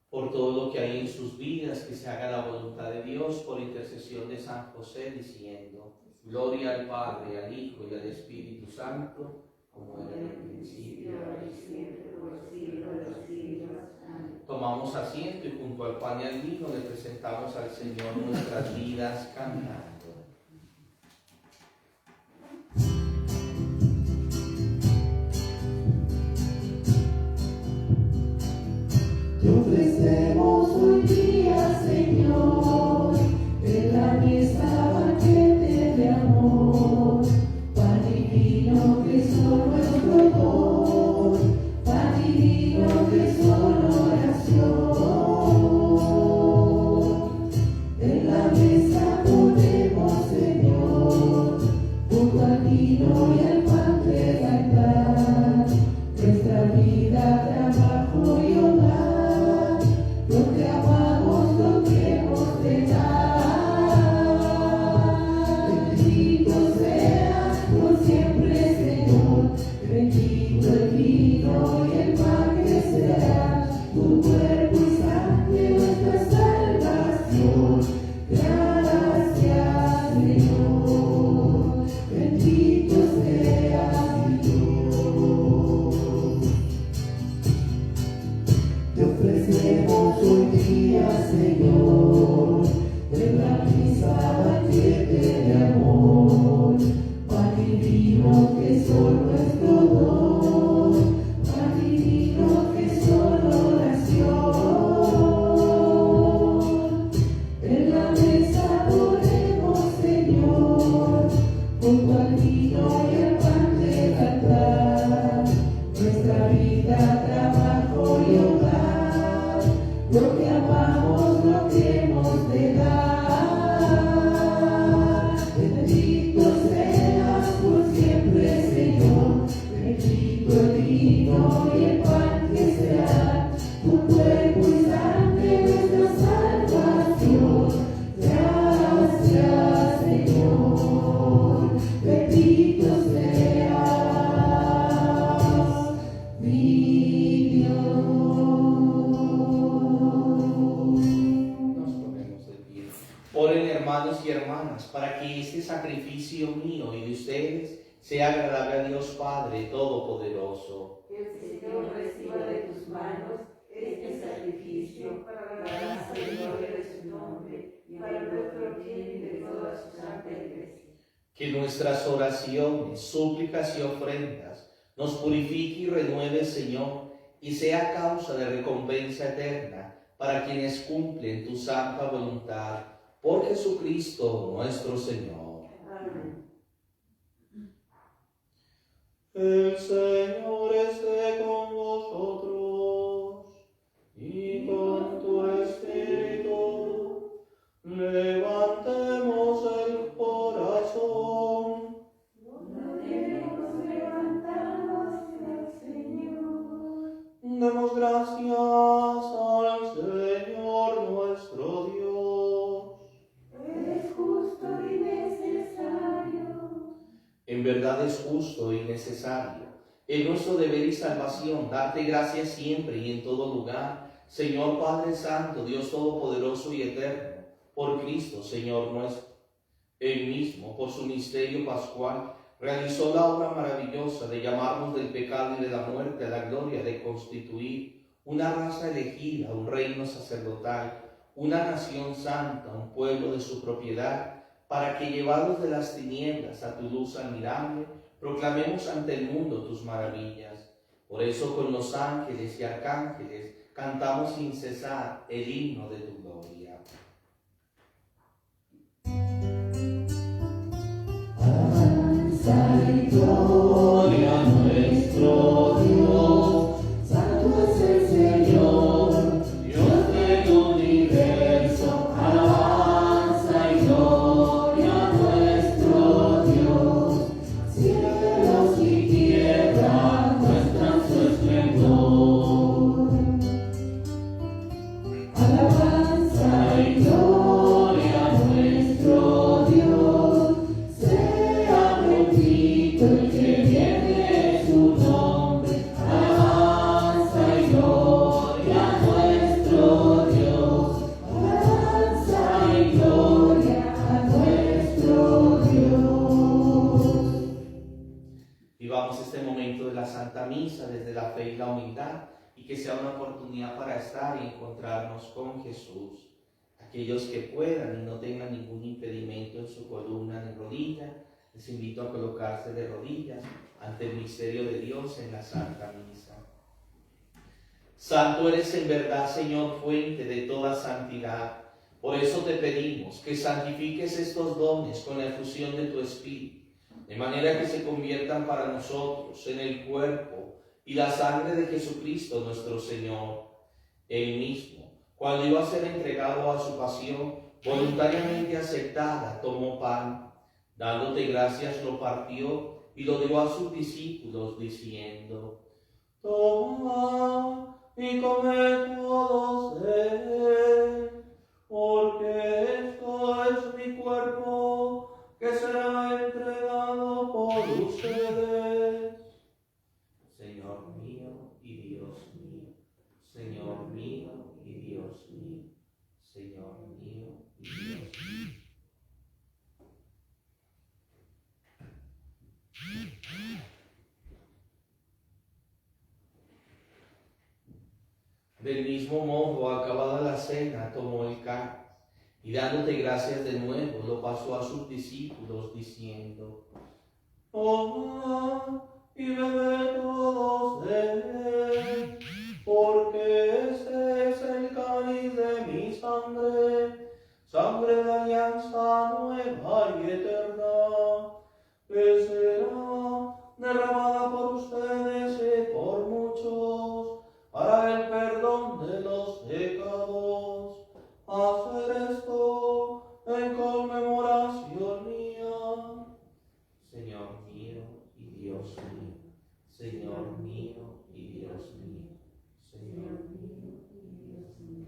Por todo lo que hay en sus vidas, que se haga la voluntad de Dios por intercesión de San José, diciendo: gloria al Padre, al Hijo y al Espíritu Santo, como era en el principio, ahora y siempre, por los siglos de los siglos. Amén. Tomamos asiento y juntos junto al pan y al vino le presentamos al Señor nuestras vidas cantando. Te ofrecemos hoy día, Señor, en la mesa banquete de amor, pan y vino que son nuestro don, pan y vino que son oración. En la mesa ponemos, Señor, junto al vino y al pan del altar, nuestra vida, trabajo y hogar. Lo que amamos, lo que hemos de dar. Bendito seas por siempre, Señor. Bendito el vino y el pan que será tu cuerpo y sangre, nuestra salvación. Gracias, Señor. Bendito seas, Dios. Te ofrecemos hoy día, Señor, en la mesa banquete de amor, pan y vino que son nuestro don, pan y vino que son oración. En la mesa ponemos, Señor, junto al vino y al pan del altar, nuestra vida, trabajo y hogar, lo que amamos, lo que hemos de dar. Bendito seas por siempre, Señor. Bendito el vino y el pan que será tu cuerpo y sangre, nuestra salvación. Gracias, Señor. Bendito seas, mi Dios. Nos ponemos de pie. Oren, hermanos y hermanas, para que este sacrificio mío y de ustedes sea agradable a Dios Padre Todopoderoso. Que el Señor reciba de tus manos este sacrificio para la alabanza y gloria de su nombre y para nuestro bien y de toda su santa iglesia. Que nuestras oraciones, súplicas y ofrendas nos purifique y renueve, Señor, y sea causa de recompensa eterna para quienes cumplen tu santa voluntad. Por Jesucristo nuestro Señor. Amén. El Señor esté con vosotros y con tu espíritu. Levantemos el corazón. No debemos levantarnos al Señor. Demos gracias al Señor nuestro Dios. Es justo y necesario. En verdad es justo y necesario, es nuestro deber y salvación, darte gracias siempre y en todo lugar, Señor Padre Santo, Dios Todopoderoso y Eterno, por Cristo, Señor nuestro. Él mismo, por su misterio pascual, realizó la obra maravillosa de llamarnos del pecado y de la muerte a la gloria de constituir una raza elegida, un reino sacerdotal, una nación santa, un pueblo de su propiedad, para que llevados de las tinieblas a tu luz admirable, proclamemos ante el mundo tus maravillas. Por eso con los ángeles y arcángeles cantamos sin cesar el himno de tu gloria. Alabanza y gloria a nuestro Dios, santo es el Señor, Dios del universo. Alabanza y gloria a nuestro Dios, cielos y tierra muestran su esplendor. Alabanza y gloria a nuestro Dios, sea bendito el que viene en su nombre. Alabanza y gloria a nuestro Dios, alabanza y gloria a nuestro Dios. Vivamos este momento de la Santa Misa desde la fe y la humildad y que sea una oportunidad para estar y encontrarnos con Jesús. Aquellos que puedan y no tengan ningún impedimento en su columna ni rodilla, les invito a colocarse de rodillas ante el misterio de Dios en la Santa Misa. Santo eres en verdad, Señor, fuente de toda santidad. Por eso te pedimos que santifiques estos dones con la efusión de tu Espíritu, de manera que se conviertan para nosotros en el cuerpo y la sangre de Jesucristo nuestro Señor. Él mismo, cuando iba a ser entregado a su pasión, voluntariamente aceptada, tomó pan, dándote gracias lo partió y lo dio a sus discípulos, diciendo: Toma y comed todos de él, porque esto es mi cuerpo que será entregado por ustedes. Señor mío y Dios mío, Señor mío y Dios mío, Señor mío y Dios mío. Del mismo modo, acabada la cena, tomó el cáliz y dándote gracias de nuevo, lo pasó a sus discípulos, diciendo: Tomad y bebed todos de él, porque este es el cáliz de mi sangre, sangre de alianza nueva y eterna, que será derramada por ustedes y por muchos, para el perdón de los pecados. Hacer esto en conmemoración mía. Señor mío y Dios mío, Señor mío y Dios mío, Señor mío y Dios mío.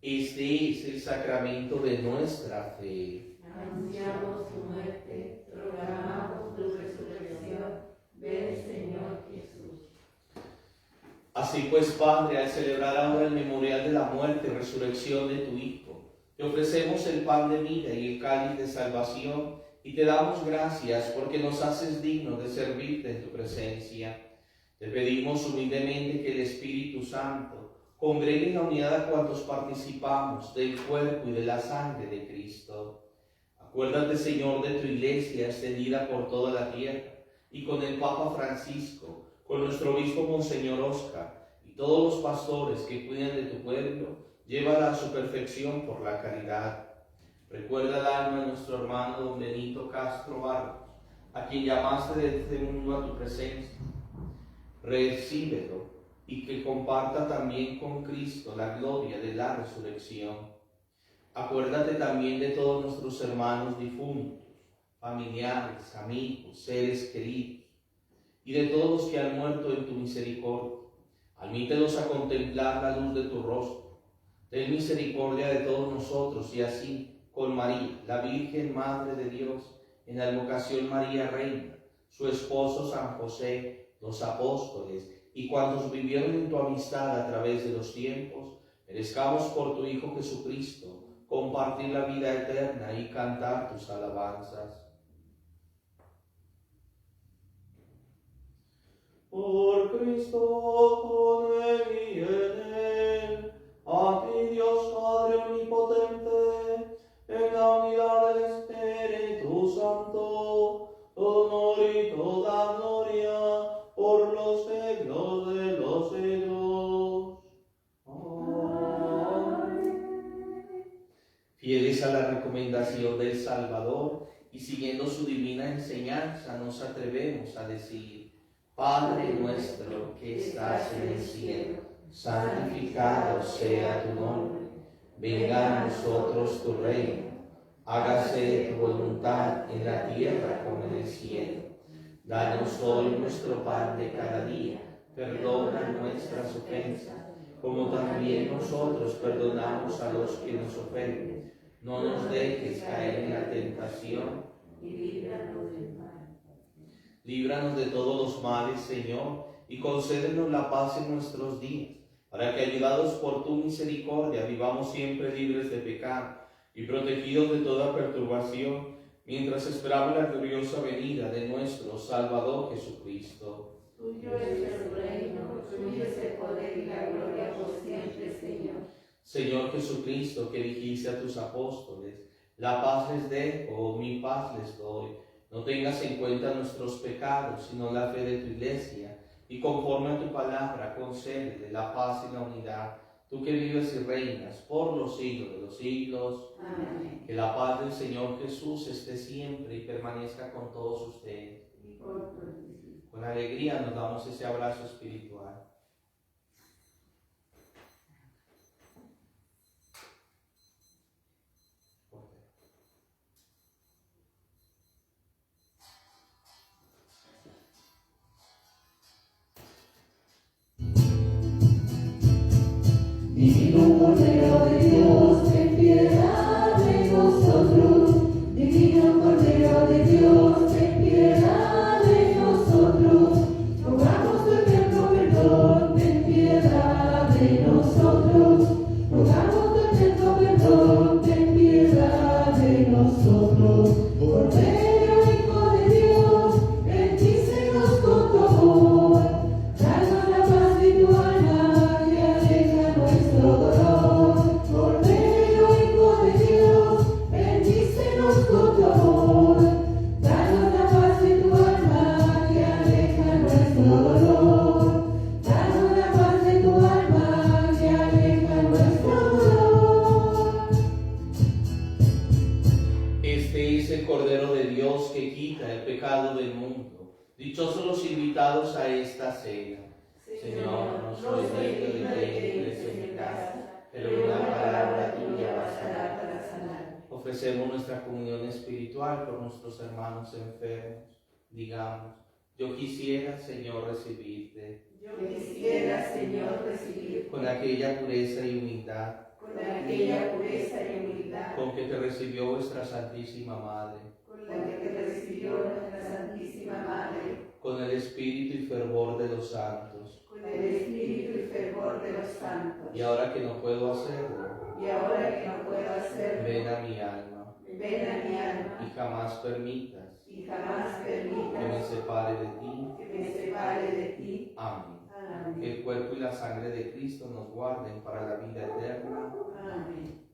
Este es el sacramento de nuestra fe. Anunciamos tu muerte, proclamamos tu resurrección. Ven, Señor Jesús. Así pues, Padre, al celebrar ahora el memorial de la muerte y resurrección de tu Hijo, te ofrecemos el pan de vida y el cáliz de salvación, y te damos gracias porque nos haces dignos de servirte en tu presencia. Te pedimos humildemente que el Espíritu Santo congregue en la unidad a cuantos participamos del cuerpo y de la sangre de Cristo. Acuérdate, Señor, de tu iglesia extendida por toda la tierra, y con el Papa Francisco, con nuestro obispo Monseñor Oscar, y todos los pastores que cuidan de tu pueblo, llévala a su perfección por la caridad. Recuerda el alma de nuestro hermano don Benito Castro Barros, a quien llamaste de este mundo a tu presencia. Recíbelo y que comparta también con Cristo la gloria de la resurrección. Acuérdate también de todos nuestros hermanos difuntos, familiares, amigos, seres queridos, y de todos los que han muerto en tu misericordia. Admítelos a contemplar la luz de tu rostro. Ten misericordia de todos nosotros, y así, con María, la Virgen Madre de Dios, en la advocación María Reina, su esposo San José, los apóstoles, y cuantos vivieron en tu amistad a través de los tiempos, merezcamos por tu Hijo Jesucristo compartir la vida eterna y cantar tus alabanzas. Por Cristo, con Él y en Él, a ti Dios Padre omnipotente, en la unidad del Espíritu Santo, todo honor y toda gloria, por los siglos de los siglos. Amén. Fieles a la recomendación del Salvador y siguiendo su divina enseñanza, nos atrevemos a decir: Padre nuestro que estás en el cielo, santificado sea tu nombre. Venga a nosotros tu reino. Hágase tu voluntad en la tierra como en el cielo. Danos hoy nuestro pan de cada día. Perdona nuestras ofensas, como también nosotros perdonamos a los que nos ofenden. No nos dejes caer en la tentación Y líbranos del mal. Líbranos de todos los males, Señor, y concédenos la paz en nuestros días, para que, ayudados por tu misericordia, vivamos siempre libres de pecado y protegidos de toda perturbación, mientras esperamos la gloriosa venida de nuestro Salvador Jesucristo. Tuyo es el reino, tuyo es el poder y la gloria por siempre, Señor. Señor Jesucristo, que dijiste a tus apóstoles, la paz les dejo, mi paz les doy. No tengas en cuenta nuestros pecados, sino la fe de tu iglesia, y conforme a tu palabra, concédele la paz y la unidad. Tú que vives y reinas por los siglos de los siglos. Amén. Que la paz del Señor Jesús esté siempre y permanezca con todos ustedes. Y por tu Espíritu. Con alegría nos damos ese abrazo espiritual. Divino Cordero de Dios, ten piedad de nosotros. Divino Cordero de Dios, ten piedad de nosotros. Rogamos tu eterno perdón, ten piedad de nosotros. Rogamos tu eterno perdón, ten piedad de nosotros. Cordero Hijo de Dios, bendícenos con tu amor. Danos la paz de tu alma que aleja nuestro dolor. Cordero Hijo de Dios, bendícenos con tu amor. Danos la paz de tu alma que aleja nuestro dolor. Danos la paz de tu alma que aleja nuestro dolor. Este es el Cordero de Dios que quita el pecado del mundo. Dichosos los invitados a esta cena. Señor, no soy digno de que entres en mi casa, pero una palabra tuya bastará para sanar. Ofrecemos nuestra comunión espiritual por nuestros hermanos enfermos. Digamos, yo quisiera, Señor, recibirte Yo quisiera, Señor, recibir con aquella pureza y humildad con aquella pureza y humildad con que te recibió vuestra Santísima Madre, con la que te recibió nuestra Santísima Madre, con el espíritu y fervor de los santos. con el espíritu y fervor de los santos. Y ahora que no puedo hacerlo, Y ahora que no puedo hacerlo, ven a mi alma ven a mi alma y jamás permitas y jamás que me permitas separe de ti. que me separe de ti. Amén. Amén. Que el cuerpo y la sangre de Cristo nos guarden para la vida eterna. Amén.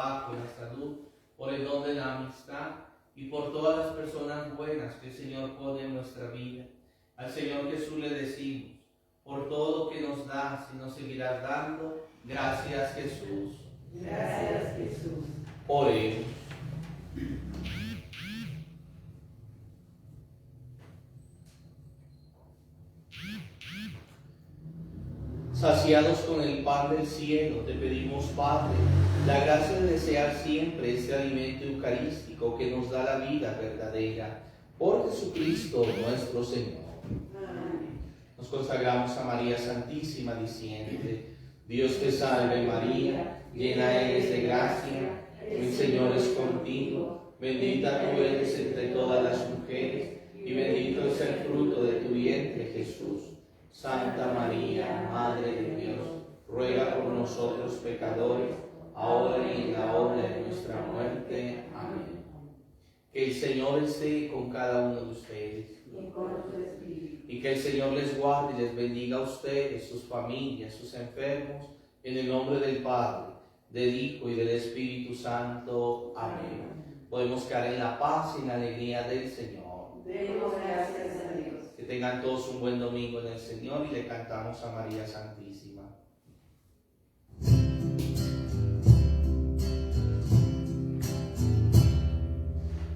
trabajo, en la salud, por el don de la amistad y por todas las personas buenas que el Señor pone en nuestra vida. Al Señor Jesús le decimos, por todo lo que nos das y nos seguirás dando, gracias Jesús. Gracias, Jesús. Oremos. Saciados con el pan del cielo, te pedimos, Padre, la gracia de desear siempre este alimento eucarístico que nos da la vida verdadera. Por Jesucristo nuestro Señor. Amén. Nos consagramos a María Santísima diciéndote, Dios te salve María, llena eres de gracia, el Señor es contigo, bendita tú eres entre todas las mujeres, y bendito es el fruto de tu vientre Jesús. Santa María, Madre de Dios, ruega por nosotros pecadores, ahora y en la hora de nuestra muerte. Amén. Que el Señor esté con cada uno de ustedes. Y con tu espíritu. Y que el Señor les guarde y les bendiga a ustedes, sus familias, sus enfermos, en el nombre del Padre, del Hijo y del Espíritu Santo. Amén. Podemos caer en la paz y en la alegría del Señor. Demos gracias a Dios. Que tengan todos un buen domingo en el Señor y le cantamos a María Santísima.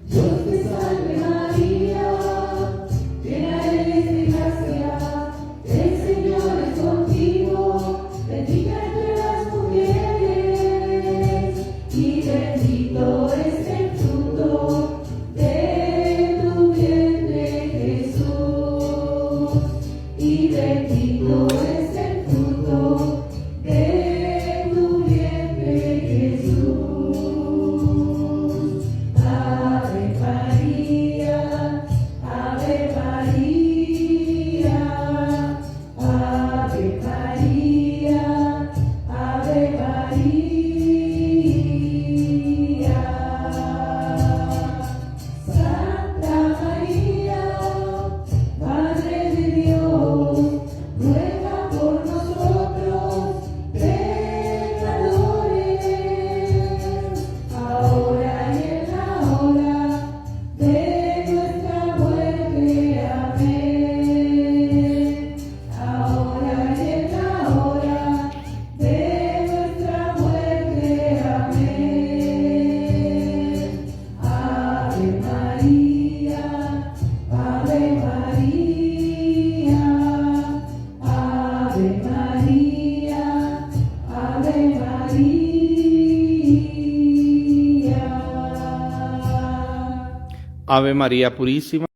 Dios te salve María, llena eres de gracia, el Señor es contigo, bendita entre las mujeres, y bendito es el fruto de tu vientre Jesús, y bendito es el fruto de tu vientre Jesús. Ave María, Ave María, Ave María, Ave María. Santa María, Madre de Dios, ruega por nosotros pecadores, ahora y en la hora de nuestra muerte. Amén. Ahora y en la hora de nuestra muerte. Amén. Ave María, Ave María, Ave María, Ave María. Ave María Purísima.